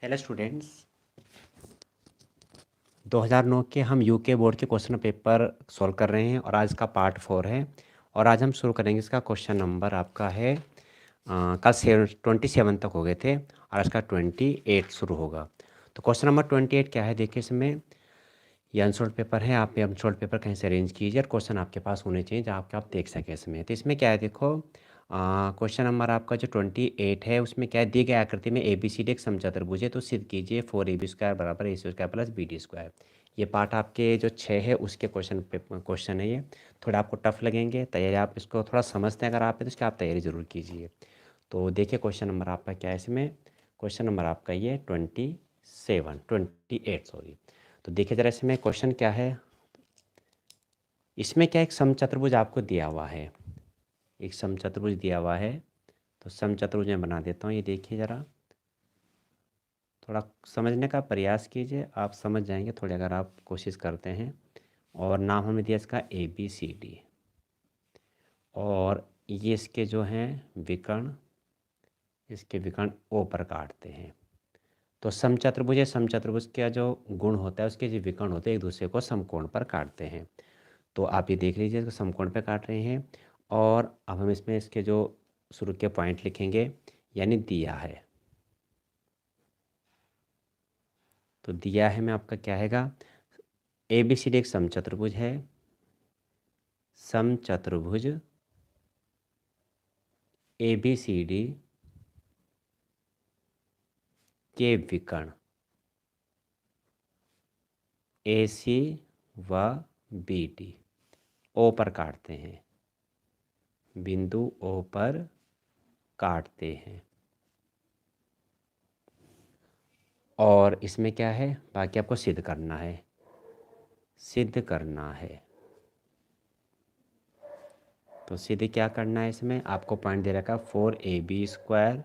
Hello students, 2009 के हम UK board के क्वेश्चन पेपर सॉल्व कर रहे हैं और आज का पार्ट 4 है। और आज हम शुरू करेंगे। इसका क्वेश्चन नंबर आपका है कल 27 तक हो गए थे और आज का 28 शुरू होगा। तो क्वेश्चन नंबर 28 क्या है, देखिए इसमें ये अनसोल्ड पेपर है। आप ये अनसोल्ड पेपर कहीं से अरेंज कीजिए और क्वेश्चन आपके पास होने चाहिए जहाँ आप देख सकें इसमें। तो इसमें क्या है, देखो क्वेश्चन नंबर आपका जो 28 है उसमें क्या है, दी गई आकृति में ए बी सी डी एक समचतुर्भुज है तो सिद्ध कीजिए 4ab² बराबर ac² प्लस bd²। ये पार्ट आपके जो 6 है उसके क्वेश्चन है। ये थोड़ा आपको टफ लगेंगे, तैयारी आप इसको थोड़ा समझते हैं अगर आप है तो इसकी आप तैयारी ज़रूर कीजिए। तो देखिए क्वेश्चन नंबर आपका क्या है इसमें। क्वेश्चन नंबर आपका ये 28 सॉरी। तो देखिए ज़रा इसमें क्वेश्चन क्या है। इसमें क्या एक समचतुर्भुज आपको दिया हुआ है, एक समचतुर्भुज दिया हुआ है। तो समचतुर्भुज मैं बना देता हूँ। ये देखिए ज़रा, थोड़ा समझने का प्रयास कीजिए, आप समझ जाएंगे थोड़े अगर आप कोशिश करते हैं। और नाम हमने दिया इसका ABCD और ये इसके जो हैं विकर्ण, इसके विकर्ण O पर काटते हैं। तो समचतुर्भुज है, समचतुर्भुज का जो गुण होता है उसके जो विकर्ण होते हैं एक दूसरे को समकोण पर काटते हैं। तो आप ये देख लीजिए इसको समकोण पे काट रहे हैं। और अब हम इसमें इसके जो शुरू के पॉइंट लिखेंगे, यानी दिया है। तो दिया है में आपका क्या हैगा, ABCD एक समचतुर्भुज है। समचतुर्भुज ABCD के विकर्ण AC व BD O पर काटते हैं, बिंदु O पर काटते हैं। और इसमें क्या है, बाकी आपको सिद्ध करना है, सिद्ध करना है। तो सिद्ध क्या करना है, इसमें आपको पॉइंट दे रखा है 4ab²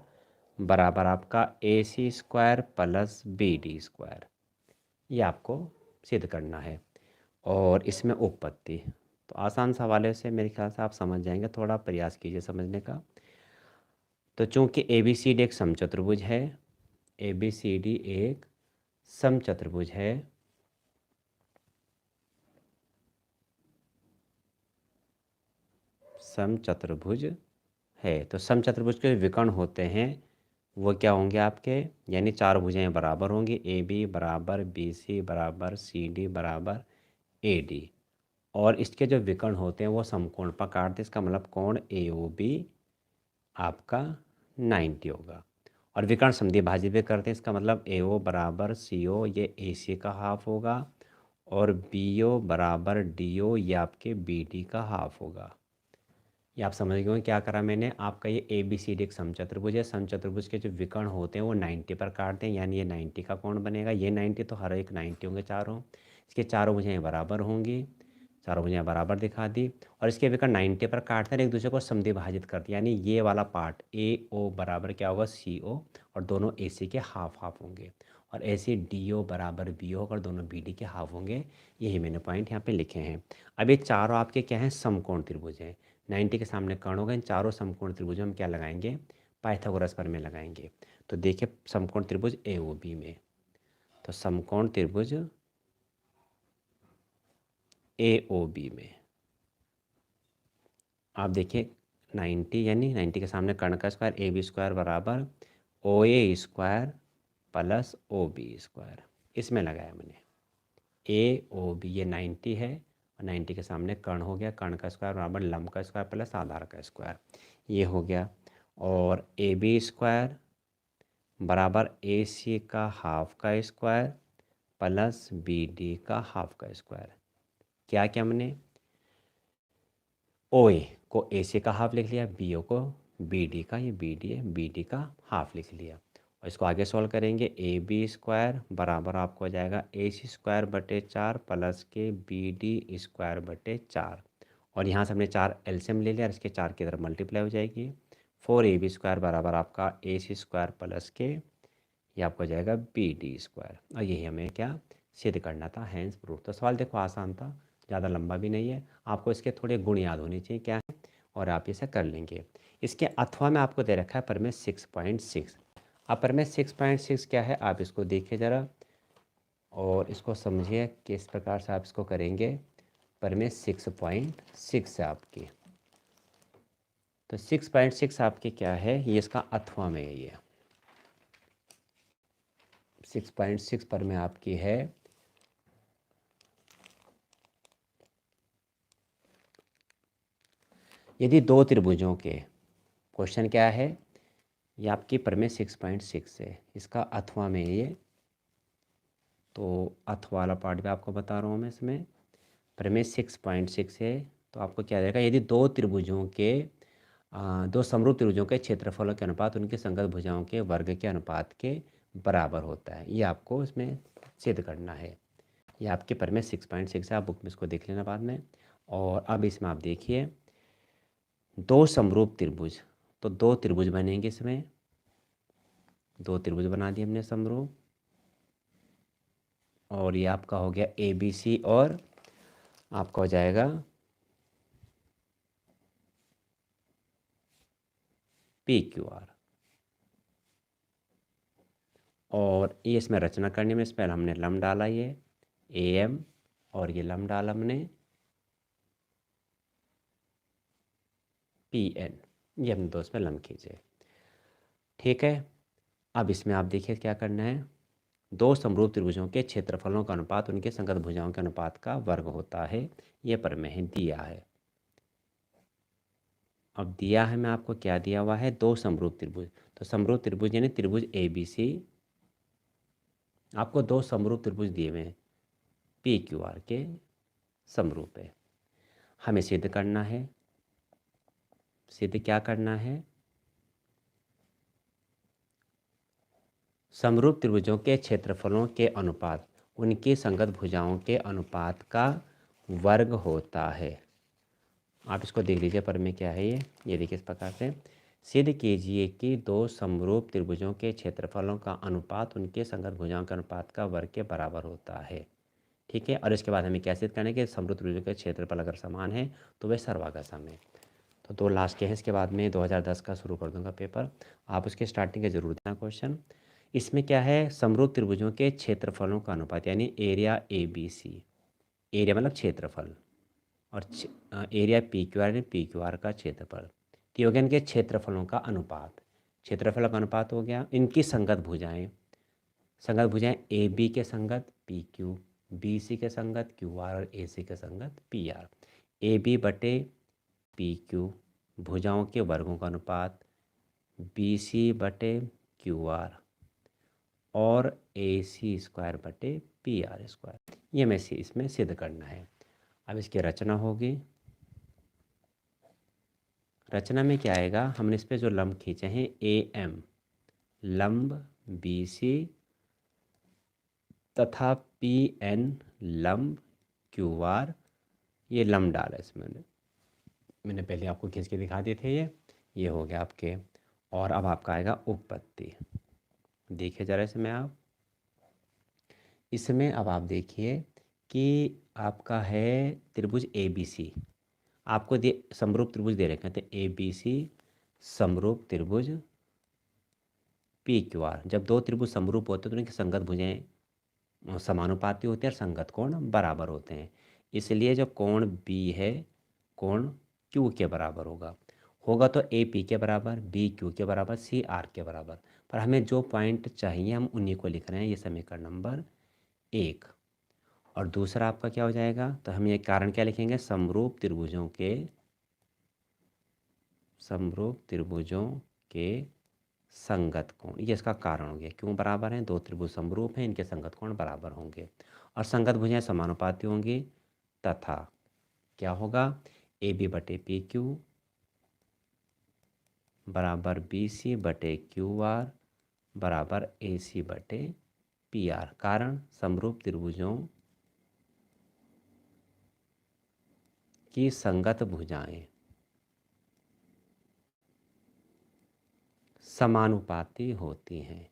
बराबर आपका AC² प्लस BD²। ये आपको सिद्ध करना है। और इसमें उपपत्ति तो आसान सवालों से मेरे ख्याल से आप समझ जाएंगे, थोड़ा प्रयास कीजिए समझने का। तो चूंकि ABCD एक समचतुर्भुज है, ABCD एक समचतुर्भुज है, समचतुर्भुज है। तो समचतुर्भुज के विकर्ण होते हैं वो क्या होंगे आपके, यानी चार भुजाएं बराबर होंगी, AB बराबर BC बराबर CD बराबर AD। और इसके जो विकर्ण होते हैं वो समकोण पर काटते हैं। इसका मतलब कोण AOB आपका 90 होगा। और विकर्ण समद्विभाजित भी करते हैं। इसका मतलब AO बराबर CO ये AC का हाफ होगा और BO बराबर DO ये आपके BD का हाफ होगा। ये आप समझ गए क्या करा मैंने। आपका ये ABCD एक समचतुर्भुज है, समचतुर्भुज के जो विकर्ण होते हैं वो 90 पर काटते हैं, यानी ये 90 का कोण बनेगा। ये 90 तो हर एक 90 होंगे चारों, इसके चारों भुजाएं बराबर होंगी, चारों भुजाएं बराबर दिखा दी। और इसके विकर्ण 90 पर काटते हैं, एक दूसरे को समद्विभाजित करते हैं, यानी ये वाला पार्ट AO बराबर क्या होगा CO और दोनों AC के हाफ हाफ होंगे। और ऐसे DO बराबर BO होगा और दोनों BD के हाफ होंगे। यही मैंने पॉइंट यहाँ पे लिखे हैं। अब ये चारों आपके क्या हैं, समकोण त्रिभुज हैं। 90 के सामने कर्ण होगा, इन चारों समकोण त्रिभुजों में क्या लगाएंगे, पाइथागोरस प्रमेय में लगाएंगे। तो देखिए समकोण त्रिभुज AOB में, तो समकोण त्रिभुज AOB में आप देखिए 90 यानी 90 के सामने कर्ण का स्क्वायर AB² बराबर OA² प्लस OB²। इसमें लगाया मैंने AOB, ये 90 है और 90 के सामने कर्ण हो गया, कर्ण का स्क्वायर बराबर लंब का स्क्वायर प्लस आधार का स्क्वायर, ये हो गया। और AB² बराबर AC का हाफ का स्क्वायर प्लस BD का हाफ का स्क्वायर। क्या क्या मैंने, OA को AC का हाफ लिख लिया, BO को BD का, ये BD है, BD का हाफ लिख लिया। और इसको आगे सॉल्व करेंगे, AB² बराबर आपको हो जाएगा AC²/4 प्लस के BD²/4। और यहाँ से हमने 4 एलसीएम ले लिया और इसके 4 की तरफ मल्टीप्लाई हो जाएगी। 4AB² बराबर आपका AC² प्लस के, ये आपको हो जाएगा BD²। और यही हमें क्या सिद्ध करना था, हैंस प्रूफ। तो सवाल देखो आसान था, ज़्यादा लंबा भी नहीं है। आपको इसके थोड़े गुण याद होने चाहिए क्या है, और आप इसे कर लेंगे। इसके अथवा में आपको दे रखा है पर में 6.6। अपर में 6.6 क्या है, आप इसको देखिए ज़रा और इसको समझिए किस प्रकार से आप इसको करेंगे। पर में 6.6 है आपकी, तो 6.6 आपके क्या है, ये इसका अथवा में है। ये 6.6 पर में आपकी है यदि दो त्रिभुजों के, क्वेश्चन क्या है, ये आपकी पर में 6.6 है, इसका अथवा में है ये, तो अथवा वाला पार्ट भी आपको बता रहा हूँ मैं। इसमें पर में 6.6 है, तो आपको क्या रहेगा, यदि दो त्रिभुजों के दो समरूप त्रिभुजों के क्षेत्रफलों के अनुपात उनकी संगत भुजाओं के वर्ग के अनुपात के बराबर होता है, ये आपको इसमें सिद्ध करना है। ये आपके पर में 6.6 है, आप बुक में इसको देख लेना बाद में। और अब इसमें आप देखिए दो समरूप त्रिभुज, तो दो त्रिभुज बनेंगे इसमें, दो त्रिभुज बना दिए हमने समरूप, और ये आपका हो गया ABC और आपका हो जाएगा PQR। और ये इसमें रचना करने में इस पहले हमने लम डाला, ये AM, और ये लम डाला हमने PN, ये हमने दो इसमें लम खींचे। ठीक है, अब इसमें आप देखिए क्या करना है, दो समरूप त्रिभुजों के क्षेत्रफलों का अनुपात उनके संगत भुजाओं के अनुपात का वर्ग होता है, ये पर में है, दिया है। अब दिया है मैं आपको, क्या दिया हुआ है, दो समरूप त्रिभुज, तो समरूप त्रिभुज यानी त्रिभुज ABC, आपको दो समरूप त्रिभुज दिए हुए हैं PQR के समरूप है, हमें सिद्ध करना है। सिद्ध क्या करना है, समरूप त्रिभुजों के क्षेत्रफलों के अनुपात उनकी संगत भुजाओं के अनुपात का वर्ग होता है। आप इसको देख लीजिए पर में क्या है, ये देखिए इस प्रकार से, सिद्ध कीजिए कि दो समरूप त्रिभुजों के क्षेत्रफलों का अनुपात उनके संगत भुजाओं के अनुपात का वर्ग के बराबर होता है। ठीक है, और इसके बाद हमें क्या सिद्ध करना है कि समरूप त्रिभुजों के क्षेत्रफल अगर समान है तो वे सर्वागसम है। तो दो लास्ट के हैं, इसके बाद में 2010 का शुरू कर दूंगा पेपर, आप उसके स्टार्टिंग के जरूर देना क्वेश्चन। इसमें क्या है, समरूप त्रिभुजों के क्षेत्रफलों का अनुपात यानी एरिया ABC, एरिया मतलब क्षेत्रफल, और एरिया PQR यानी PQR का क्षेत्रफल, तो हो गया इनके क्षेत्रफलों का अनुपात। क्षेत्रफल का अनुपात हो गया इनकी संगत भुजाएं, संगत भुजाएं AB के संगत PQ, BC के संगत QR और AC के संगत PR। AB बटे PQ भुजाओं के वर्गों का अनुपात, BC बटे QR और AC स्क्वायर बटे PR स्क्वायर, ये हमें इसमें सिद्ध करना है। अब इसकी रचना होगी, रचना में क्या आएगा, हमने इस पर जो लंब खींचे हैं AM लंब BC तथा PN लंब QR, ये लंब डाला इसमें मैंने पहले आपको खींच के दिखा दिए थे, ये हो गया आपके। और अब आपका आएगा उपपत्ति, देखिए ज़रा इसमें आप, इसमें अब आप देखिए कि आपका है त्रिभुज ABC, आपको दे समरूप त्रिभुज दे रखे हैं, तो ABC समरूप त्रिभुज PQR। जब दो त्रिभुज समरूप होते हैं तो उनकी संगत भुजाएं समानुपाती होते हैं और संगत कोण बराबर होते हैं, इसलिए जो कोण B है कोण Q के बराबर होगा, होगा तो A P के बराबर, B Q के बराबर, C R के बराबर। पर हमें जो पॉइंट चाहिए हम उन्हीं को लिख रहे हैं, ये समीकरण नंबर 1। और दूसरा आपका क्या हो जाएगा, तो हम ये कारण क्या लिखेंगे, समरूप त्रिभुजों के संगत कोण, ये इसका कारण हो गया, क्यों बराबर हैं, दो त्रिभुज समरूप हैं, इनके संगत कोण बराबर होंगे और संगत भुजाएं समानुपाती होंगी, तथा क्या होगा, AB बटे PQ बराबर BC बटे QR बराबर AC बटे PR। कारण समरूप त्रिभुजों की संगत भुजाएं समानुपाती होती हैं,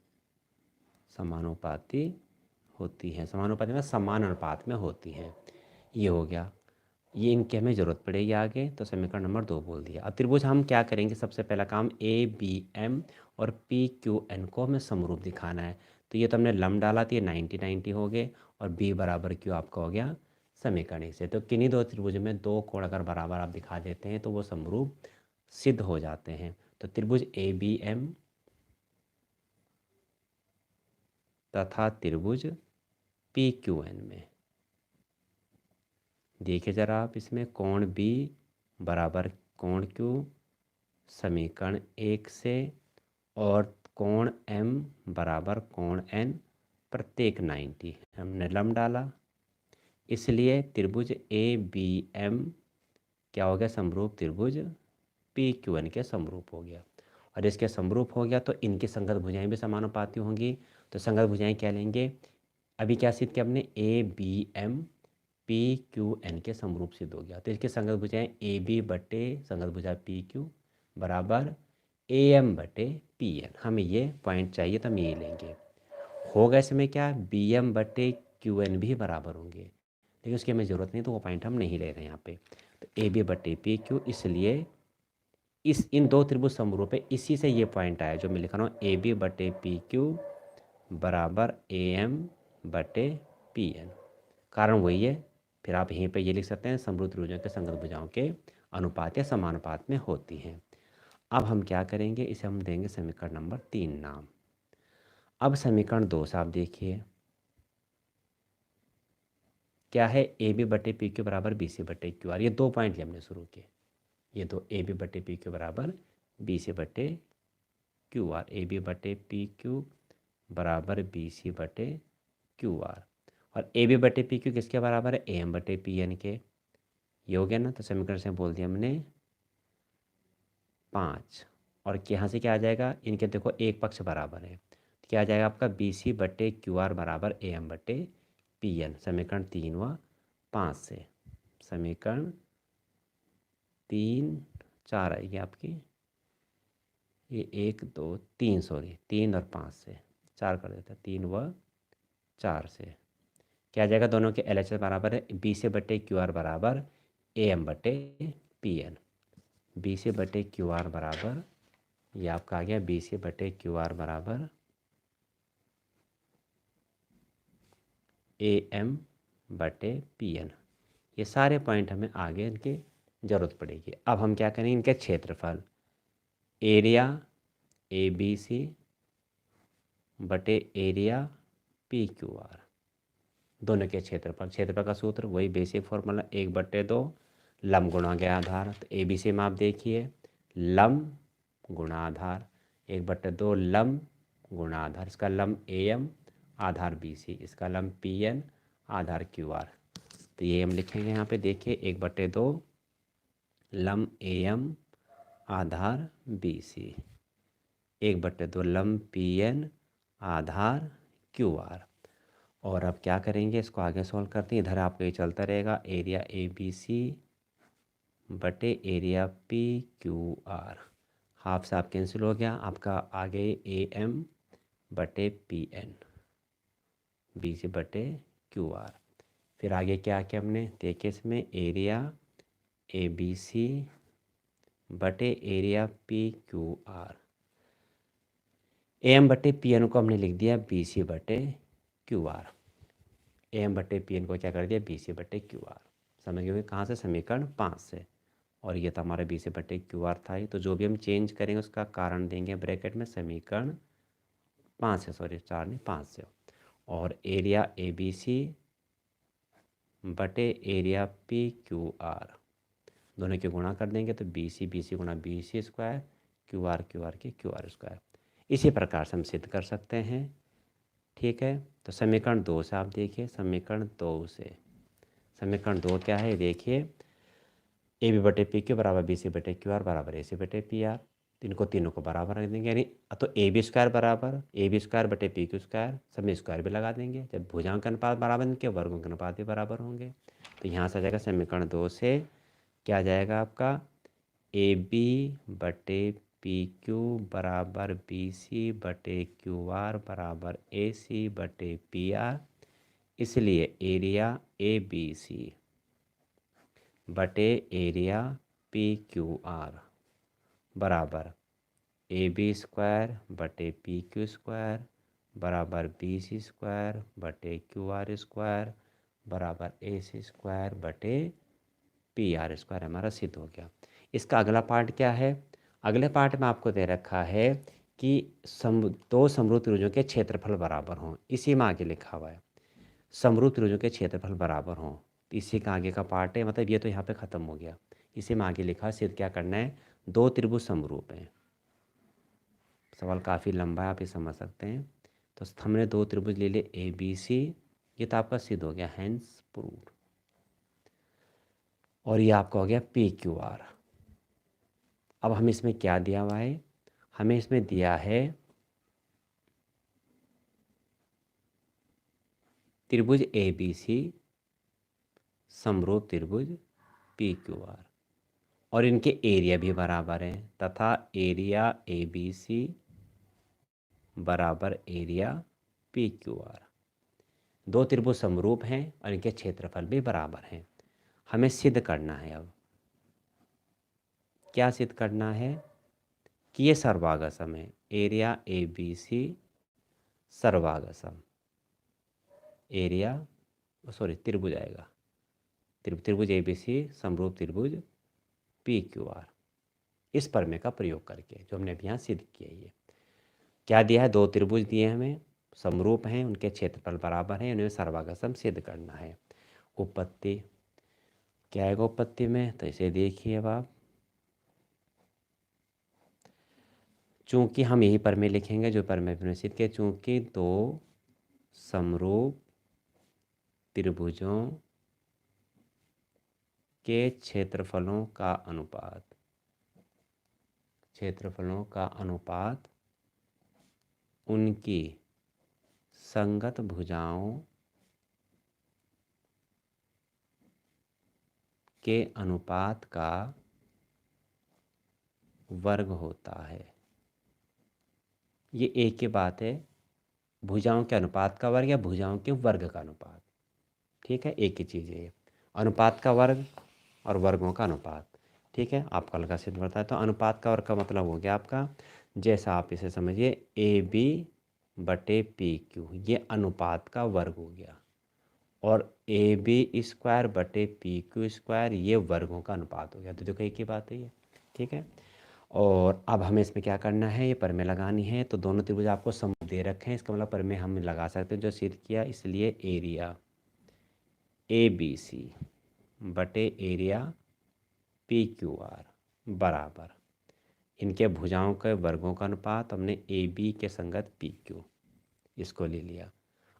समानुपाती में समान अनुपात में होती हैं, ये हो गया। ये इनकी हमें ज़रूरत पड़ेगी आगे, तो समीकरण नंबर 2 बोल दिया। अब त्रिभुज हम क्या करेंगे, सबसे पहला काम ए बी एम और पी क्यू एन को हमें समरूप दिखाना है। तो ये तो हमने लम डाला तो ये 90 90 हो गए, और बी बराबर क्यू आपका हो गया समीकरण एक से। तो किन्हीं दो त्रिभुज में दो कोण अगर बराबर आप दिखा देते हैं तो वो समरूप सिद्ध हो जाते हैं। तो त्रिभुज ए बी एम तथा त्रिभुज पी क्यू एन में देखिए ज़रा आप, इसमें कोण बी बराबर कोण क्यू समीकरण एक से, और कोण एम बराबर कोण एन प्रत्येक 90 हमने लम डाला, इसलिए त्रिभुज ए बी एम क्या हो गया, समरूप त्रिभुज पी क्यू एन के समरूप हो गया। और इसके समरूप हो गया तो इनकी संगत भुजाएं भी समानुपाती होंगी। तो संगत भुजाएं क्या लेंगे, अभी क्या सिद्ध किया हमने, A B M P Q N के समरूप सिद्ध हो गया। तो इसके संगत भुजाएं ए बी बटे संगत भुजा पी क्यू बराबर ए एम बटे पी एन, हमें ये पॉइंट चाहिए तो हम ये लेंगे। होगा इसमें क्या, बी एम बटे क्यू एन भी बराबर होंगे, लेकिन उसकी हमें ज़रूरत नहीं, तो वो पॉइंट हम नहीं ले रहे हैं यहाँ पे। तो ए बी बटे पी क्यू, इसलिए इस इन दो त्रिभुज समरूप है, इसी से ये पॉइंट आया जो मैं लिख रहा हूँ, ए बी बटे पी क्यू बराबर ए एम बटे पी एन। कारण वही है, फिर आप यहीं पे ये लिख सकते हैं, समरूप त्रिभुजों के संगत भुजाओं के अनुपात या समानुपात में होती हैं। अब हम क्या करेंगे, इसे हम देंगे समीकरण नंबर 3 नाम। अब समीकरण 2 से आप देखिए क्या है, ए बी बटे पी क्यू बराबर बी सी बटे क्यू आर। ये दो पॉइंट लिए हमने शुरू किए, ये दो, ए बी बटे पी क्यू बराबर बी सी बटे क्यू आर, ए बी बटे पी क्यू बराबर बी सी बटे क्यू आर। और ए बी बटे पी क्यू किसके बराबर है, ए एम बटे पी एन के। ये हो गया ना, तो समीकरण से बोल दिया हमने 5। और यहाँ से क्या आ जाएगा, इनके देखो एक पक्ष बराबर है, तो क्या आ जाएगा आपका बी सी बटे क्यू आर बराबर ए एम बटे पी एन। समीकरण 3 व 5 से, समीकरण 3 4 आएगी आपकी, ये 1 2 3, सॉरी 3 और 5 से 4 कर देता है, 3 व 4 से क्या आ जाएगा, दोनों के एल एच एस बराबर है, बी सी बटे क्यू आर बराबर ए एम बटे पी एन। बी सी बटे क्यू आर बराबर, ये आपका आ गया बी सी बटे क्यू आर बराबर ए एम बटे पी एन। ये सारे पॉइंट हमें आगे इनकी ज़रूरत पड़ेगी। अब हम क्या करेंगे, इनके क्षेत्रफल एरिया ए बी सी बटे एरिया पी क्यू आर, दोनों के क्षेत्रफल। क्षेत्रफल का सूत्र वही बेसिक फॉर्मूला, 1/2 लम गुणा गया आधार। तो ए बी सी में आप देखिए, लम गुणा आधार, 1/2 लम गुणा आधार, इसका लम ए एम आधार बी सी, इसका लम पी एन आधार क्यू आर। तो ये हम लिखेंगे यहाँ पे, देखिए 1/2 लम ए एम आधार बी सी, 1/2 लम पी एन आधार क्यू आर। और अब क्या करेंगे, इसको आगे सॉल्व करते हैं। इधर आपको ये चलता रहेगा, एरिया ए बी सी बटे area P Q are, half से आप कैंसिल हो गया, आपका आगे ए एम बटे पी एन बी सी बटे क्यू आर। फिर आगे क्या किया हमने, देखिए इसमें एरिया ए बी सी बटे area P Q R, A M बटे पी एन को हमने लिख दिया बी सी बटे क्यू आर, ए एम बटे पी एन को क्या कर दिया बी सी बटे क्यू आर। समझ गए कहाँ से, समीकरण 5 से। और ये तो हमारा बी सी बटे क्यू आर था ही, तो जो भी हम चेंज करेंगे उसका कारण देंगे ब्रैकेट में, समीकरण 5 से, सॉरी 4 नहीं 5 से। और एरिया ए बी सी बटे एरिया पी क्यू आर, दोनों के गुणा कर देंगे तो बी सी गुणा B C square, Q R के क्यू आर स्क्वायर। इसी प्रकार से हम सिद्ध कर सकते हैं। ठीक है, तो समीकरण 2 से आप देखिए, समीकरण 2 से, समीकरण 2 क्या है देखिए, ए बी बटे पी क्यू बराबर बी सी बटे क्यू आर बराबर ए सी बटे पी आर। इनको तीनों को बराबर रख देंगे, यानी तो ए बी स्क्वायर बराबर ए बी स्क्वायर बटे पी क्यू स्क्वायर, सब में स्क्वायर भी लगा देंगे। जब भुजाओं के अनुपात बराबर इनके, वर्गों के अनुपात भी बराबर होंगे। तो यहाँ से आ जाएगा समीकरण 2 से क्या आ जाएगा आपका, ए बी बटे पी क्यू बराबर बी सी बटे क्यू आर बराबर ए सी बटे पी आर। इसलिए एरिया ए बी सी बटे एरिया पी क्यू आर बराबर ए बी स्क्वायर बटे पी क्यू स्क्वायर बराबर बी सी स्क्वायर बटे क्यू आर स्क्वायर बराबर ए सी स्क्वायर बटे पी आर स्क्वायर हमारा सिद्ध हो गया। इसका अगला पार्ट क्या है? अगले पार्ट में आपको दे रखा है कि दो समरूप त्रिभुजों के क्षेत्रफल बराबर हों। इसी में आगे लिखा हुआ है समरूप त्रिभुजों के क्षेत्रफल बराबर हों। तो इसी का आगे का पार्ट है, मतलब ये तो यहाँ पे ख़त्म हो गया। इसी में आगे लिखा सिद्ध क्या करना है, दो त्रिभुज समरूप हैं। सवाल काफ़ी लंबा है, आप ये समझ सकते हैं। तो हमने दो त्रिभुज ले लिए ए बी सी, ये तो आपका सिद्ध हो गया, हैंस प्रूव्ड। और ये आपका हो गया पी क्यू आर। अब हमें इसमें क्या दिया हुआ है? हमें इसमें दिया है त्रिभुज ए बी सी समरूप त्रिभुज पी क्यू आर, और इनके एरिया भी बराबर हैं, तथा एरिया ए बी सी बराबर एरिया पी क्यू आर। दो त्रिभुज समरूप हैं और इनके क्षेत्रफल भी बराबर हैं। हमें सिद्ध करना है। अब क्या सिद्ध करना है कि ये सर्वागसम है। एरिया ए बी सी सर्वागसम, एरिया सॉरी त्रिभुज आएगा, त्रिभुज ए बी सी समरूप त्रिभुज पी क्यू आर। इस प्रमेय का प्रयोग करके जो हमने अभी यहाँ सिद्ध किया, ये क्या दिया है, दो त्रिभुज दिए हमें, समरूप हैं, उनके क्षेत्रफल बराबर हैं, उन्हें सर्वागसम सिद्ध करना है। उपपत्ति क्या आएगा उपपत्ति में, तो इसे देखिए अब आप। चूंकि हम यही प्रमेय लिखेंगे जो प्रमेय हमने सिद्ध किया, चूंकि दो समरूप त्रिभुजों के क्षेत्रफलों का अनुपात उनकी संगत भुजाओं के अनुपात का वर्ग होता है। ये एक ही बात है, भुजाओं के अनुपात का वर्ग या भुजाओं के वर्ग का अनुपात, ठीक है, एक ही चीज़ है ये। अनुपात का वर्ग और वर्गों का अनुपात, ठीक है, आपका अलग सिद्ध पड़ता है। तो अनुपात का वर्ग का मतलब हो गया आपका, जैसा आप इसे समझिए ए बी बटे पी क्यू, ये अनुपात का वर्ग हो गया, और ए बी स्क्वायर बटे पी क्यू स्क्वायर ये वर्गों का अनुपात हो गया। तो देखो एक ही बात है ये, ठीक है। और अब हमें इसमें क्या करना है, ये प्रमेय लगानी है। तो दोनों त्रिभुज आपको समरूप दे रखे हैं, इसका मतलब प्रमेय हम लगा सकते हैं जो सिद्ध किया। इसलिए एरिया ए बी सी बटे एरिया पी क्यू आर बराबर इनके भुजाओं के वर्गों का अनुपात, हमने ए बी के संगत पी क्यू इसको ले लिया।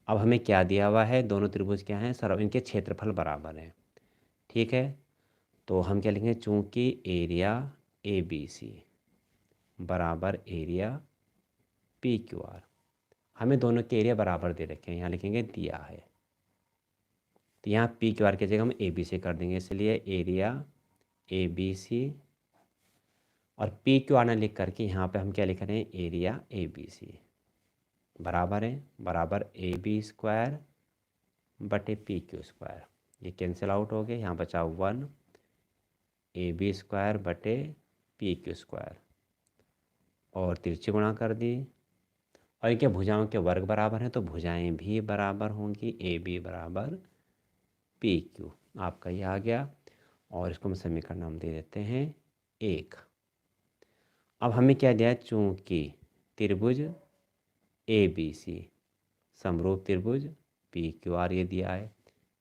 अब हमें क्या दिया हुआ है, दोनों त्रिभुज क्या हैं, सर इनके क्षेत्रफल बराबर हैं, ठीक है। तो हम क्या लिखेंगे, चूंकि एरिया ए बी सी बराबर एरिया पी क्यू आर, हमें दोनों के एरिया बराबर दे रखे हैं, यहाँ लिखेंगे दिया है। तो यहाँ पी क्यू आर की जगह हम ए बी सी कर देंगे, इसलिए एरिया ए बी सी, और पी क्यू आर ना लिख करके यहाँ पे हम क्या लिख रहे हैं, एरिया ए बी सी बराबर है बराबर ए बी स्क्वायर बटे पी क्यू स्क्वायर। ये कैंसिल आउट हो गए, यहाँ बचा 1 ए बी स्क्वायर बटे पी क्यू स्क्वायर, और तिरछी गुणा कर दी, और इनके भुजाओं के वर्ग बराबर हैं तो भुजाएं भी बराबर होंगी, ए बी बराबर पी क्यू आपका ये आ गया। और इसको हम समीकरण नाम दे देते हैं 1। अब हमें क्या दिया है, चूंकि त्रिभुज ए बी सी समरूप त्रिभुज पी क्यू आर ये दिया है,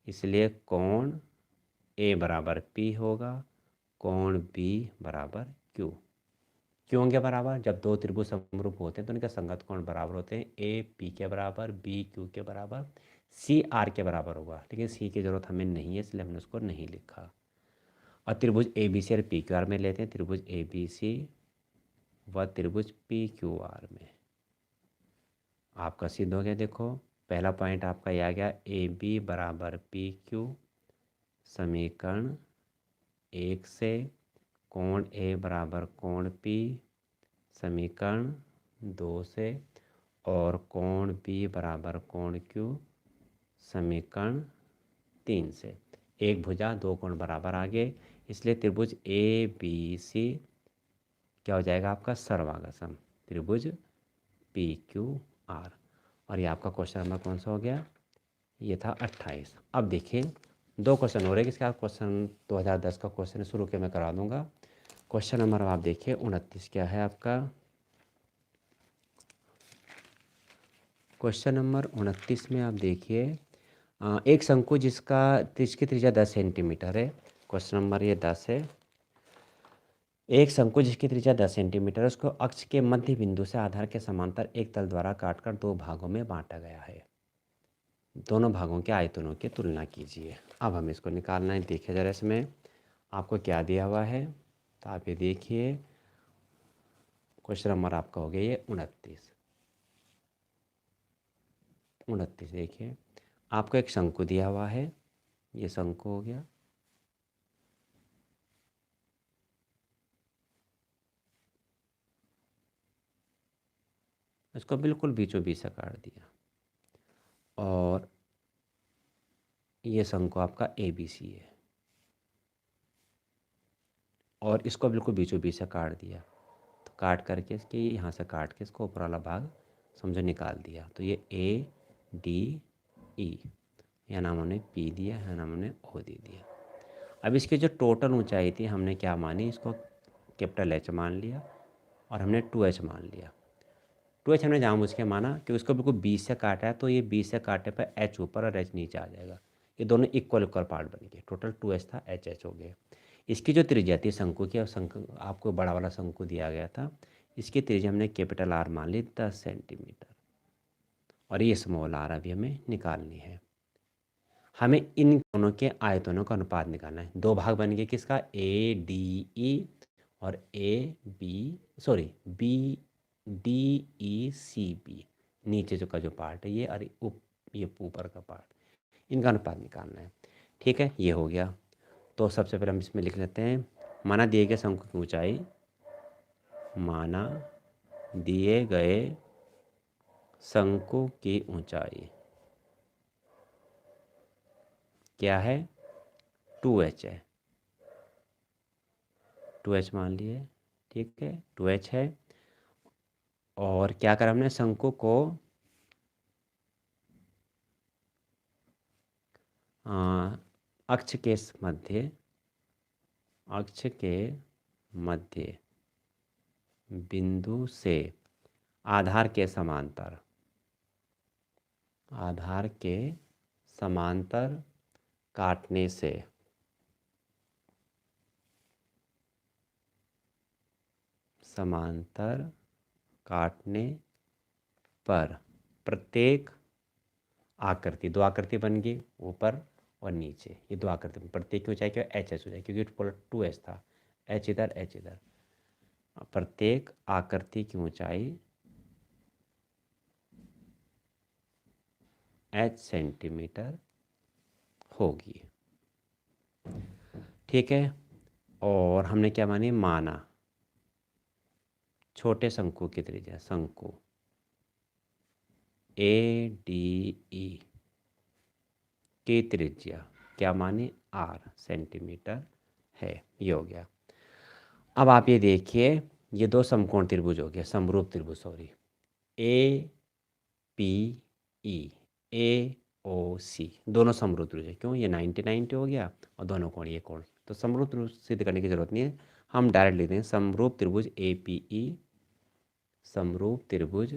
इसलिए कोण ए बराबर पी होगा, कोण बी बराबर क्यू। क्यों होंगे बराबर, जब दो त्रिभुज समरूप होते हैं तो उनके संगत कोण बराबर होते हैं, ए पी के बराबर, बी क्यू के बराबर, सी आर के बराबर होगा, लेकिन सी की जरूरत हमें नहीं है इसलिए हमने उसको नहीं लिखा। और त्रिभुज ए बी सी और पी क्यू आर में लेते हैं, त्रिभुज ए बी सी व त्रिभुज पी क्यू आर में आपका सिद्ध हो गया। देखो पहला पॉइंट आपका यह आ गया, ए बी बराबर पी क्यू समीकरण 1 से, कोण ए बराबर कोण पी समीकरण 2 से, और कोण बी बराबर कोण क्यू समीकरण 3 से। एक भुजा दो कोण बराबर आ गए, इसलिए त्रिभुज ए बी सी क्या हो जाएगा आपका सर्वांगसम त्रिभुज पी क्यू आर। और ये आपका क्वेश्चन नंबर कौन सा हो गया, ये था 28। अब देखिए दो क्वेश्चन हो रहे हैं, इसके बाद क्वेश्चन 2010 का क्वेश्चन शुरू के मैं करा दूंगा। क्वेश्चन नंबर आप देखिए 29 क्या है आपका, क्वेश्चन नंबर 29 में आप देखिए एक शंकु जिसकी त्रिज्या 10 सेंटीमीटर है। क्वेश्चन नंबर ये 10 है। एक शंकु जिसकी त्रिज्या 10 सेंटीमीटर है, उसको अक्ष के मध्य बिंदु से आधार के समांतर एक तल द्वारा काटकर दो भागों में बांटा गया है। दोनों भागों के आयतनों की तुलना कीजिए। अब हमें इसको निकालना है। देखिए जरा इसमें आपको क्या दिया हुआ है, तो आप ये देखिए क्वेश्चन नंबर आपका हो गया ये 29। देखिए आपको एक शंकु दिया हुआ है, ये शंकु हो गया। इसको बिल्कुल बीचों बीच से काट दिया और ये शंकु आपका ए बी सी है और इसको बिल्कुल बीचों बीच से काट दिया। तो काट करके इसके यहाँ से काट के इसको ऊपर वाला भाग समझो निकाल दिया। तो ये ए डी ई, यह नाम हमने पी दिया, यह नाम हमने ओ दे दिया। अब इसकी जो टोटल ऊंचाई थी हमने क्या मानी, इसको कैपिटल एच मान लिया और हमने 2h मान लिया। 2h हमने जानबूझ के माना कि उसको बिल्कुल 20 से काटा है, तो ये 20 से काटे पर h ऊपर और h नीचे आ जाएगा। ये दोनों इक्वल इक्वल पार्ट बन गए, टोटल 2h था, h हो गए। इसकी जो त्रिज्या थी शंकु की, और शंकु आपको बड़ा वाला शंकु दिया गया था, इसकी त्रिज्या हमने कैपिटल आर मान ली 10 सेंटीमीटर और ये स्मॉल आर अभी हमें निकालनी है। हमें इन दोनों के आयतनों का अनुपात निकालना है। दो भाग बन गए किसका, ए डी ई और A B sorry B D E C B, नीचे जो का जो पार्ट है ये, और ये ऊपर का पार्ट, इनका अनुपात निकालना है। ठीक है, ये हो गया। तो सबसे पहले हम इसमें लिख लेते हैं, माना दिए गए शंकु की ऊंचाई, माना दिए गए शंकु की ऊंचाई क्या है, 2h है, 2h मान लिए। ठीक है, 2h है। और क्या करा हमने, शंकु को अक्ष के मध्य, अक्ष के मध्य बिंदु से आधार के समांतर, आधार के समांतर काटने से समांतर काटने पर प्रत्येक आकृति, दो आकृति बन गई ऊपर और नीचे, ये दो आकृति, प्रत्येक की ऊंचाई क्या एच एच हो जाए, क्योंकि पूरा 2h था, h इधर h इधर। प्रत्येक आकृति की ऊंचाई h सेंटीमीटर होगी। ठीक है, और हमने क्या मानी, माना छोटे शंकु की त्रिज्या, शंकु ए डी ई की त्रिज्या क्या मानी, r सेंटीमीटर है। ये हो गया। अब आप ये देखिए, ये दो समकोण त्रिभुज हो गया, समरूप त्रिभुज सॉरी, ए पी ई, ए ओ सी, दोनों समरूप त्रिभुज है। क्यों, ये 90-90 हो गया और दोनों कोण ये कोण, तो समरूप त्रिभुज सिद्ध करने की जरूरत नहीं है, हम डायरेक्ट लिख दें समरूप त्रिभुज ए पी ई, समरूप त्रिभुज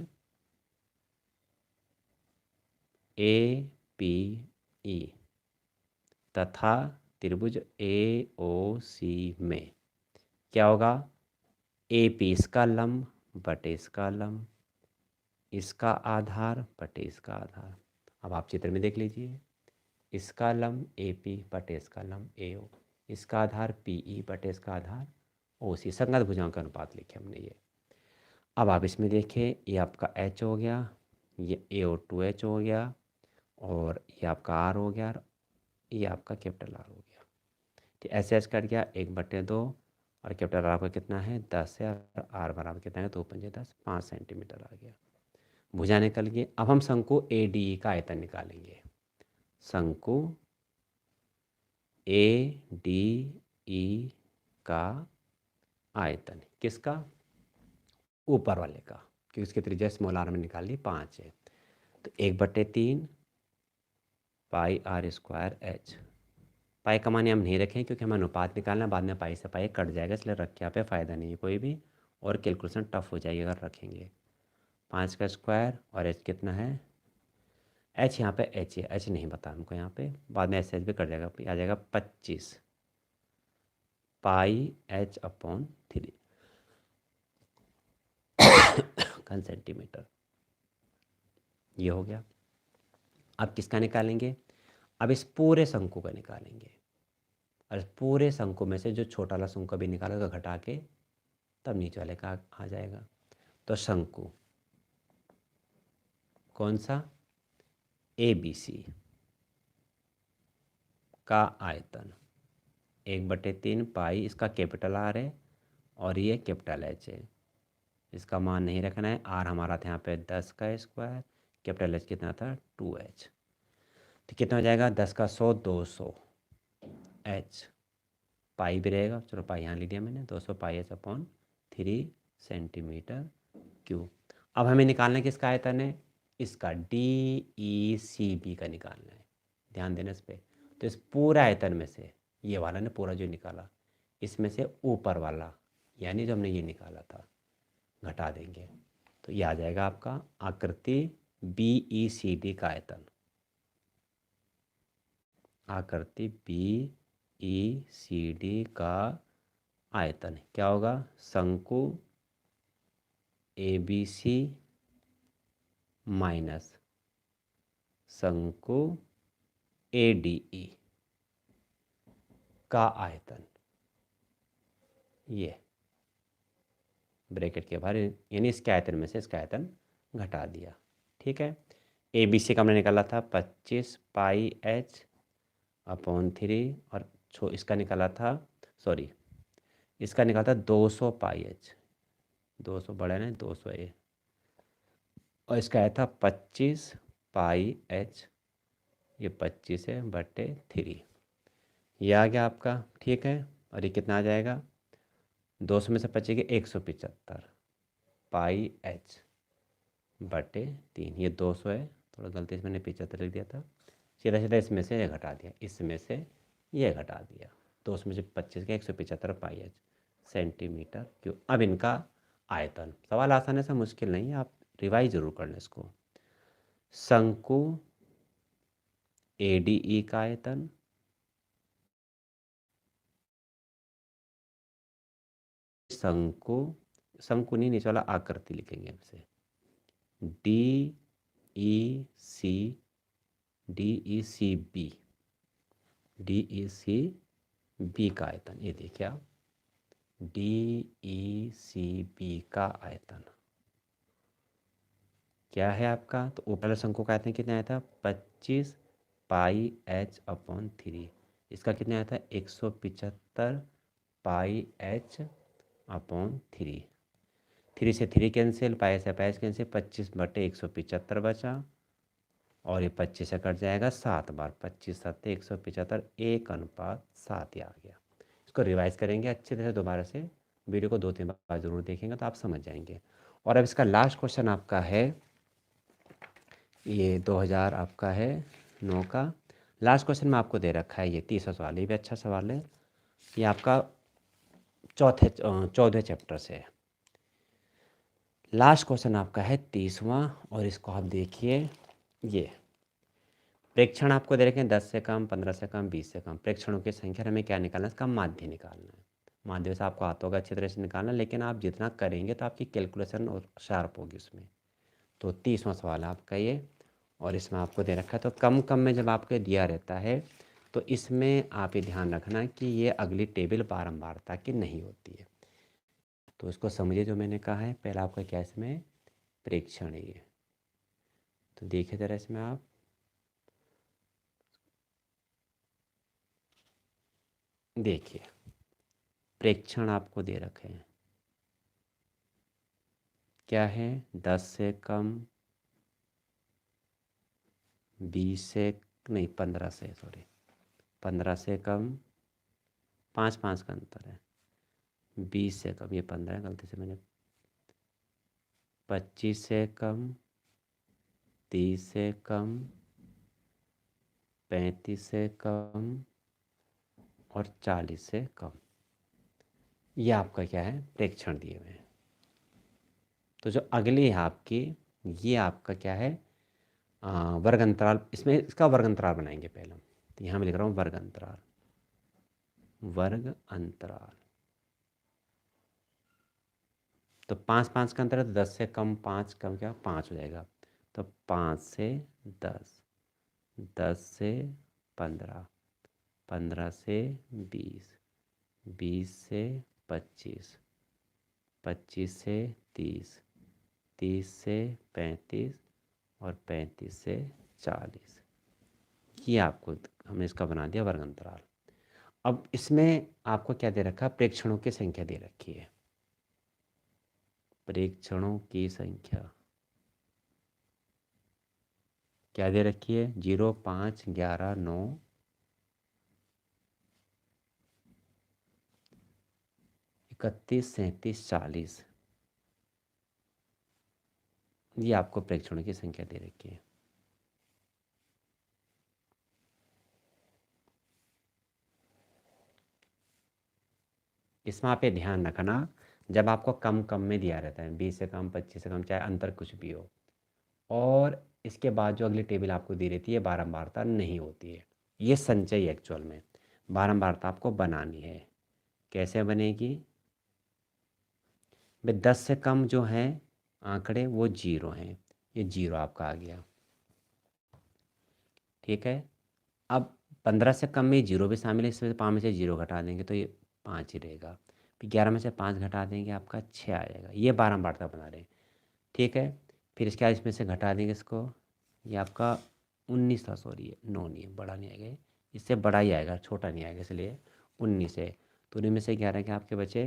ए पी ई तथा त्रिभुज ए ओ सी में क्या होगा, ए पी इसका लंब बटे इसका लंब, इसका आधार बटे इसका आधार। अब आप चित्र में देख लीजिए, इसका लंब ए पी बटे इसका लंब ए ओ, इसका आधार पी ई बटे इसका आधार ओ सी, संगत भुजाओं का अनुपात लिखे हमने ये। अब आप इसमें देखिए, ये आपका एच हो गया, ये ए ओ 2h हो गया, और ये आपका आर हो गया, ये आपका कैपिटल आर हो गया। तो ऐसे ऐसे कट गया 1/2, और कैपिटल आर का कितना है 10 है, और आर बराबर कितना है 2×5 = 10, 5 सेंटीमीटर आ गया। भुजा निकल गई। अब हम शंकु ए डी ई का आयतन निकालेंगे। शंकु ए डी ई का आयतन, किसका? ऊपर वाले का, क्योंकि इसकी त्रिज्या स्मॉल आर में निकाल ली 5 है। तो 1/3 पाई आर स्क्वायर एच। पाई का मान हम नहीं रखें क्योंकि हमें अनुपात निकालना, बाद में पाई से पाई कट जाएगा, इसलिए रखे यहाँ पे फ़ायदा नहीं है कोई भी, और कैलकुलेशन टफ हो जाएगी अगर रखेंगे। 5 का स्क्वायर और एच कितना है? एच यहाँ पे एच है, एच नहीं पता हमको यहाँ पे, बाद में एच भी कट जाएगा, आ जाएगा 25 पाई एच अपॉन 3 घन सेंटीमीटर। ये हो गया। अब किसका निकालेंगे? अब इस पूरे शंकु का निकालेंगे, और इस पूरे शंकु में से जो छोटा वाला शंकु भी निकाला उसका घटा के तब नीचे वाले का आ जाएगा। तो शंकु कौन सा? ABC का आयतन 1/3 पाई, इसका कैपिटल आर है और ये कैपिटल एच है, इसका मान नहीं रखना है। आर हमारा था यहाँ पे 10 का स्क्वायर, कैपिटल एच कितना था? 2H। तो कितना हो जाएगा? 10 का 100 200 एच, पाई भी रहेगा, चलो पाई यहाँ ले लिया मैंने, 200 पाई एच अपॉन 3 सेंटीमीटर क्यूब। अब हमें निकालना है किसका आयतन है? इसका DECB का निकालना है, ध्यान देना इस पर। तो इस पूरा आयतन में से ये वाला ने पूरा जो निकाला, इसमें से ऊपर वाला यानी जो हमने ये निकाला था घटा देंगे, तो ये आ जाएगा आपका आकृति BECD का आयतन। आकृति BECD का आयतन क्या होगा? शंकु ABC माइनस शंकु ADE का आयतन, ये ब्रैकेट के बाहर, यानी इसके आयतन में से इसका आयतन घटा दिया। ठीक है। ABC का हमने निकाला था 25 पाई एच अपॉन 3, और इसका निकाला था, सॉरी इसका निकाला था 200 पाई एच, 200 बड़ा है ना, 200 है, और इसका आया था 25 पाई एच, ये 25 है बटे 3, ये आ गया आपका। ठीक है। और ये कितना आ जाएगा? 200 में से बचेगा 175 पाई एच बटे 3, ये 200 है, थोड़ा गलती से मैंने 75 लिख दिया था, सीधा सीधा इसमें से ये घटा दिया, इसमें से ये घटा दिया, 200 में से 25 का 175 पाई एच सेंटीमीटर क्यूब। अब इनका आयतन, सवाल आसान है, सा मुश्किल नहीं है, आप रिवाइज जरूर कर लें इसको। शंकु ADE का आयतन शंकु, शंकु नहीं, नीचे वाला आकृति लिखेंगे हमसे, DECB का आयतन, ये देखिए आप, DECB का आयतन क्या है आपका? तो ऊपर वाले शंकु का आयतन कितना आया था? 25 पाई एच अपॉन 3, इसका कितना आया था? 175 पाई एच अपॉन 3, 3 से 3 कैंसिल, पाई से पाई कैंसिल, 25 बटे 175 बचा, और ये 25 से कट जाएगा 7 बार, 25 7 175, 1:7 आ गया। इसको रिवाइज करेंगे अच्छे तरह से, दोबारा से वीडियो को 2-3 बार ज़रूर देखेंगे तो आप समझ जाएंगे। और अब इसका लास्ट क्वेश्चन आपका है, ये 2000 आपका है 9 का लास्ट क्वेश्चन में आपको दे रखा है, ये 30वां सवाल, ये भी अच्छा सवाल है, ये आपका 14वें चैप्टर से है। लास्ट क्वेश्चन आपका है 30वां, और इसको आप देखिए, ये प्रेक्षण आपको दे रखे हैं 10 से कम, 15 से कम, 20 से कम, प्रेक्षणों की संख्या हमें क्या निकालना है? इसका माध्य निकालना है। माध्य से आपको आता होगा अच्छी तरह से निकालना, लेकिन आप जितना करेंगे तो आपकी कैलकुलेशन और शार्प होगी उसमें। तो 30वां सवाल है आपका ये, और इसमें आपको दे रखा है, तो कम कम में जब आपको दिया रहता है तो इसमें आप ये ध्यान रखना कि ये अगली टेबल बारंबारता की नहीं होती है। तो इसको समझिए जो मैंने कहा है, पहला आपका क्या इसमें प्रेक्षण है ये, तो देखिए ज़रा इसमें आप, देखिए प्रेक्षण आपको दे रखे हैं, क्या है? 10 से कम, 20 से नहीं, 15 से, सॉरी 15 से कम, 5 5 का अंतर है, 20 से कम, ये 15 है, गलती से मैंने, 25 से कम, 30 से कम, 35 से कम और 40 से कम। ये आपका क्या है, प्रेक्षण दिए हुए हैं। तो जो अगली है आपकी, ये आपका क्या है, वर्ग अंतराल। इसमें इसका वर्ग अंतराल बनाएंगे पहले हम। तो यहाँ मैं लिख रहा हूँ वर्ग अंतराल, वर्ग अंतराल। तो 5 5 का अंतर है, तो 10 से कम 5 कम क्या 5 हो जाएगा। तो 5 से 10, 10 से 15, 15 से 20, 20 से 25, 25 से 30, 30 से 35 और 35 से 40। ये आपको हमने इसका बना दिया वर्ग अंतराल। अब इसमें आपको क्या दे रखा है, प्रेक्षणों की संख्या दे रखी है, प्रेक्षणों की संख्या क्या दे रखी है, 0 5 11 9 31 37 40। ये आपको प्रेक्षणों की संख्या दे रखी है। इसमें आप ये ध्यान रखना, जब आपको कम कम में दिया रहता है, 20 से कम 25 से कम, चाहे अंतर कुछ भी हो, और इसके बाद जो अगली टेबल आपको दी रहती है, बारंबारता नहीं होती है। ये संचय एक्चुअल में बारंबारता आपको बनानी है। कैसे बनेगी भाई, 10 से कम जो है आंकड़े वो 0 हैं, ये 0 आपका आ गया, ठीक है। अब 15 से कम में 0 भी शामिल है, इसमें 5 में से 0 घटा देंगे तो ये 5 ही रहेगा। फिर 11 में से 5 घटा देंगे, आपका 6 आ जाएगा। ये बारंबारता बना रहे हैं, ठीक है। फिर इसके बाद इसमें से घटा देंगे इसको, ये आपका 19 था, सॉरी ये 9 नहीं है, बड़ा नहीं आएगा, इससे बड़ा ही आएगा, छोटा नहीं आएगा, इसलिए 19 है। तो 19 में से 11 के आपके बचे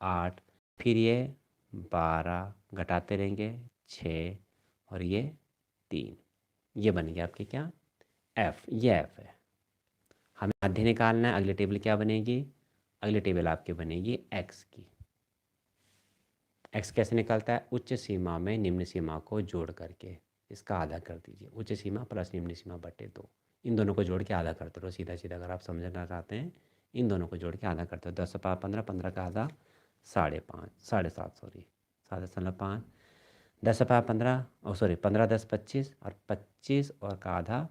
8, फिर ये 12 घटाते रहेंगे 6 और ये 3। ये बन गया आपके क्या, एफ। ये एफ है। हमें माध्य निकालना है। अगली टेबल क्या बनेगी, अगली टेबल आपकी बनेगी एक्स की। एक्स कैसे निकलता है, उच्च सीमा में निम्न सीमा को जोड़ करके इसका आधा कर दीजिए, उच्च सीमा प्लस निम्न सीमा बटे 2। इन दोनों को जोड़ के आधा करते रहो, सीधा सीधा। अगर आप समझना चाहते हैं, इन दोनों को जोड़ के आधा करते हो। 10 से 15, 15 का आधा 5.5, 7.5 सॉरी, 7.5। 10 से 15, और सॉरी 15 10 25, और 25 और का आधा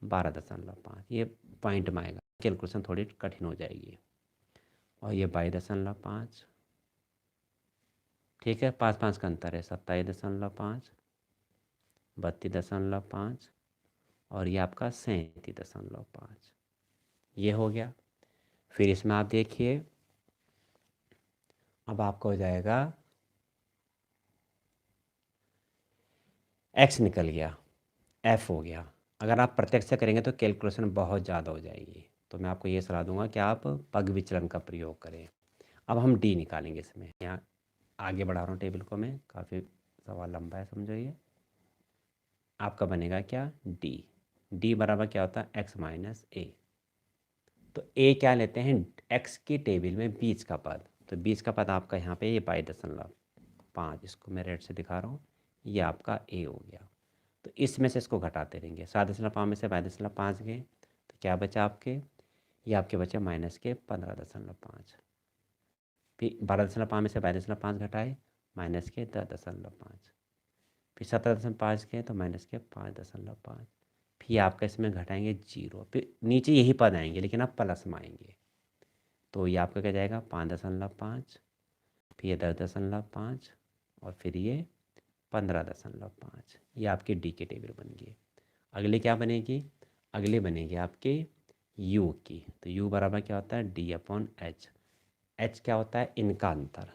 12.5। ये पॉइंट में आएगा, कैलकुलेशन थोड़ी कठिन हो जाएगी। और ये 22.5, ठीक है। 5 5 का अंतर है, 27.5, 32.5 और ये आपका 37.5। ये हो गया। फिर इसमें आप देखिए, अब आपका हो जाएगा एक्स निकल गया, एफ हो गया। अगर आप प्रत्यक्ष से करेंगे तो कैलकुलेशन बहुत ज़्यादा हो जाएगी, तो मैं आपको ये सलाह दूंगा कि आप पग विचलन का प्रयोग करें। अब हम डी निकालेंगे इसमें। यहाँ आगे बढ़ा रहा हूँ टेबल को मैं, काफ़ी सवाल लंबा है, समझो। ये आपका बनेगा क्या, डी। डी बराबर क्या होता है, एक्स माइनस ए। तो ए क्या लेते हैं, एक्स की टेबल में बीच का पद। तो बीच का पद आपका यहाँ पे ये 22.5, इसको मैं रेड से दिखा रहा हूँ, ये आपका ए हो गया। तो इसमें से इसको घटाते रहेंगे, 7.5 में से 22.5 गए तो क्या बचा आपके, ये आपके बचे माइनस के 15.5। फिर 12.5 में से 22.5 घटाए, माइनस के 10.5। फिर 17.5 के तो माइनस के 5.5। फिर आपका इसमें घटाएंगे 0, फिर नीचे यही पद आएंगे लेकिन आप प्लस में आएंगे। तो ये आपका क्या जाएगा, 5.5, फिर ये 10.5 और फिर ये 15.5। ये आपकी डी की टेबल बन गई। अगली क्या बनेगी, अगली बनेगी आपके यू की। तो यू बराबर क्या होता है, डी अपॉन एच। एच क्या होता है, इनका अंतर।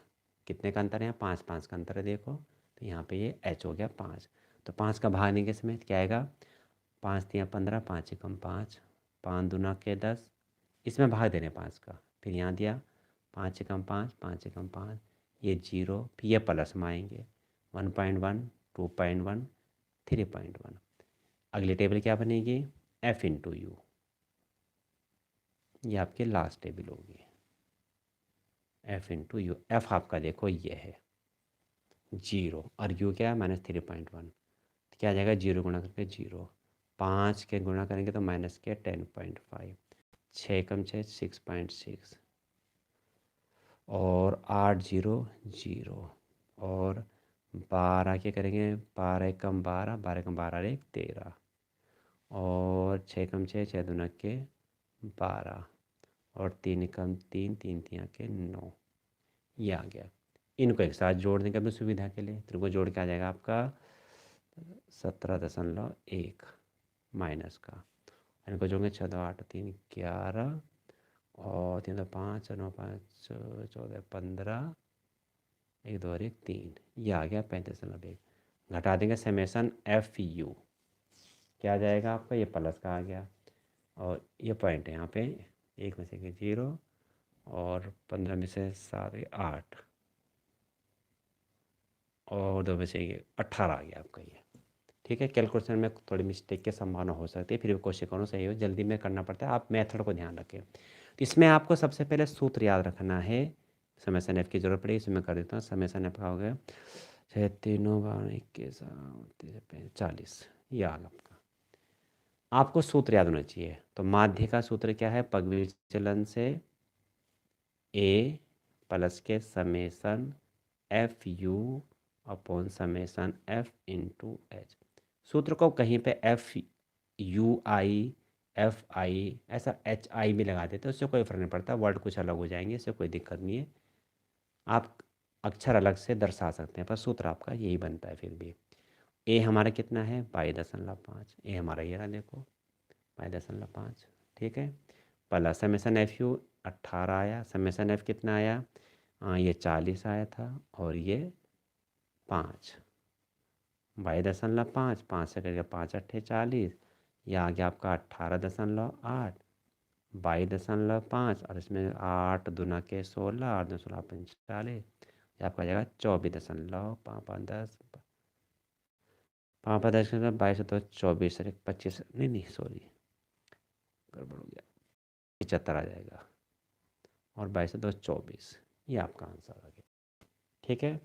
कितने का अंतर है, यहाँ 5 5 का अंतर है, देखो। तो यहाँ पे ये एच हो गया 5। तो 5 का भाग देंगे इसमें, क्या आएगा, 5 3 15, 5 एकम 5, 5 दूना के 10। इसमें भाग देने 5 का, फिर यहाँ दिया 5 एकम 5, 5 एकम 5, ये 0, फिर ये प्लस में आएंगे 1.1, 2.1, 3.1। अगली टेबल क्या बनेगी, एफ इंटू यू। ये आपकी लास्ट टेबल होगी, एफ इंटू यू। एफ आपका देखो ये है 0 और यू क्या है -3.1, तो क्या आ जाएगा 0 गुणा करके 0, 5 के गुणा करेंगे तो माइनस के 10.5, 6 कम 6 6.6 और 8 0 0 और 12 के करेंगे, 12 कम 12, 12 कम 12 एक 13 और 6 कम 6 6 दूना के 12 और 3 कम 3 3 3 के 9, ये आ गया। इनको एक साथ जोड़ देंगे अपनी सुविधा के लिए, तो इनको जोड़ के आ जाएगा आपका 17.1 माइनस का, इनको जोड़ेंगे 6 2 8 3 11 और 3 2 5 9 5 14 15 1 2 और 1 3, ये आ गया 35.1। घटा देंगे समेसन एफ यू, क्या आ जाएगा आपका, ये प्लस का आ गया और ये पॉइंट है यहाँ पे, 1 में से 0 और 15 में से 7 8 और 2 में से 18 आ गया आपका ये। ठीक है, कैलकुलेशन में थोड़ी मिस्टेक की संभावना हो सकती है, फिर भी कोशिश करो सही हो, जल्दी में करना पड़ता है, आप मेथड को ध्यान रखें। तो इसमें आपको सबसे पहले सूत्र याद रखना है, समेसन एफ की जरूरत पड़ेगी, इसमें कर देता हूँ। समेसन एफ का हो गया 6 3 12 21 40, ये आ गया आपका। आपको सूत्र याद होना चाहिए, तो माध्य का सूत्र क्या है, पग विचलन से ए प्लस के summation F you upon summation F into H. सूत्र को कहीं पे F you I F I ऐसा एच आई भी लगा देते हैं, उससे कोई फ़र्क नहीं पड़ता, वर्ड कुछ अलग हो जाएंगे, इससे कोई दिक्कत नहीं है, आप अक्षर अलग से दर्शा सकते हैं, पर सूत्र आपका यही बनता है। फिर भी ए हमारा कितना है 22.5, ए हमारा ये रहा देखो 22.5, ठीक है। पहला समेसन एफ यू 18 आया, समेसन एफ कितना आया, ये 40 आया था और ये 5, 22.5, 5 से करके 5 8 40, यह आ गया आपका 18.8, 22.5 और इसमें 8 दूना के 16 8 2 16 45, ये आपका जाएगा 24.5 5 10 22 तो 24 और 25 नहीं सॉरी गड़बड़ हो गया, 75 आ जाएगा और 22 2 24, ये आपका आंसर आ गया। ठीक है,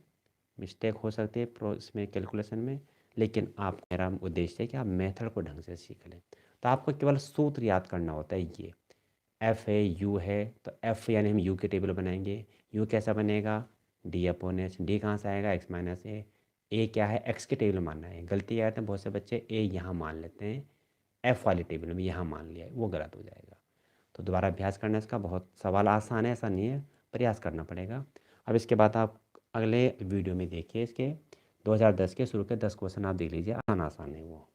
मिस्टेक हो सकती है प्रो इसमें कैलकुलेशन में, लेकिन आप मेरा उद्देश्य है कि आप मेथड को ढंग से सीख लें। तो आपको केवल सूत्र याद करना होता है, ये एफ है यू है, तो एफ यानी हम यू के टेबल बनाएंगे, यू कैसा बनेगा डी अपॉन एच, डी कहाँ से आएगा एक्स माइनस ए क्या है एक्स के टेबल मानना है, गलती आते हैं बहुत से बच्चे ए यहाँ मान लेते हैं, एफ वाले टेबल में यहाँ मान लिया है, वो गलत हो जाएगा। तो दोबारा अभ्यास करना इसका, बहुत सवाल आसान है ऐसा नहीं है, प्रयास करना पड़ेगा। अब इसके बाद आप अगले वीडियो में देखिए इसके 2010 के शुरू के 10 क्वेश्चन आप देख लीजिए, आसान आसान है वो।